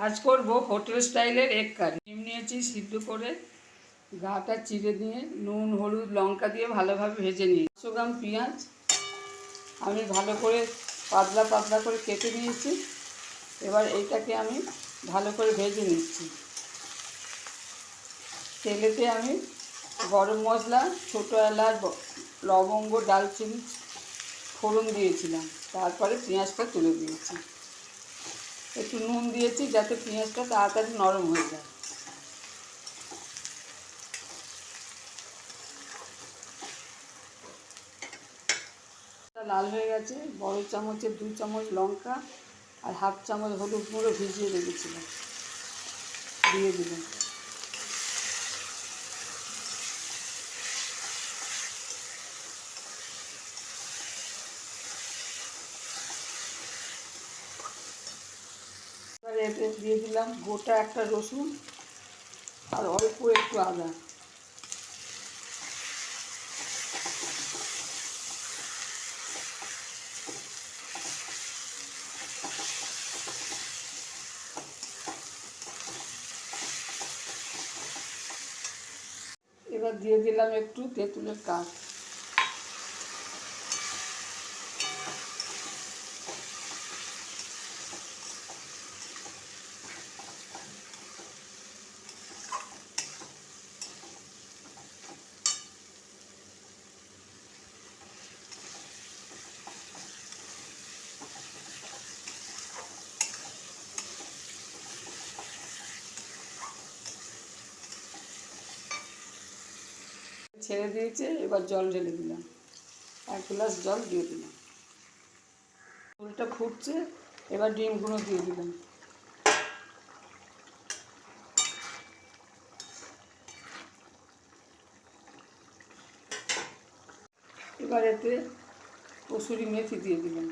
আজ করব হোটেল স্টাইলের এগ কারি। ডিম নিয়েছি সিদ্ধ করে গাটা চিড়ে দিয়ে নুন হলুদ লঙ্কা দিয়ে ভালোভাবে ভেজে নিই। 100 গ্রাম পেঁয়াজ আমি ভালো করে পাতলা পাতলা করে কেটে নিয়েছি। এবার এইটাকে আমি ভালো করে ভেজে নিচ্ছি। তেলেতে আমি গরম মশলা, ছোটো এলাচ, লবঙ্গ, দারচিনি ফোড়ন দিয়েছিলাম। তারপরে পেঁয়াজটা তুলে দিয়েছি। একটু নুন দিয়েছি যাতে পেঁয়াজটা তাড়াতাড়ি নরম হয়ে যায়। লাল হয়ে গেছে। বড় চামচে 2 চামচ লঙ্কা আর হাফ চামচ হলুদ গুঁড়ো ভিজিয়ে রেখেছিলাম, দিয়ে দিলাম। এবারে এতে দিয়ে দিলাম গোটা একটা রসুন আর অল্প একটু আদা। এবার দিয়ে দিলাম একটু তেঁতুলের কাঠ। ছেড়ে দিয়েছে, এবার জল ঢেলে দিলাম। 1 গ্লাস জল দিয়ে দিলাম। ঝোলটা ফুটছে, এবার ডিমগুলো দিয়ে দিলাম। এবার এতে কসুরি মেথি দিয়ে দিলাম।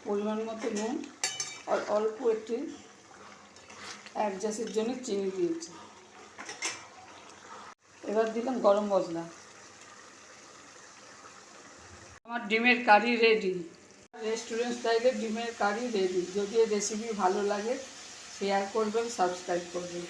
পরিমাণ মতো নুন আর অল্প একটু অ্যাডজাস্টের জন্য চিনি দিয়েছি। এবার দিলাম গরম মশলা। আমার ডিমের কারি রেডি। রেস্টুরেন্ট স্টাইলের ডিমের কারি রেডি। যদি এই রেসিপি ভালো লাগে শেয়ার করবেন, সাবস্ক্রাইব করবেন।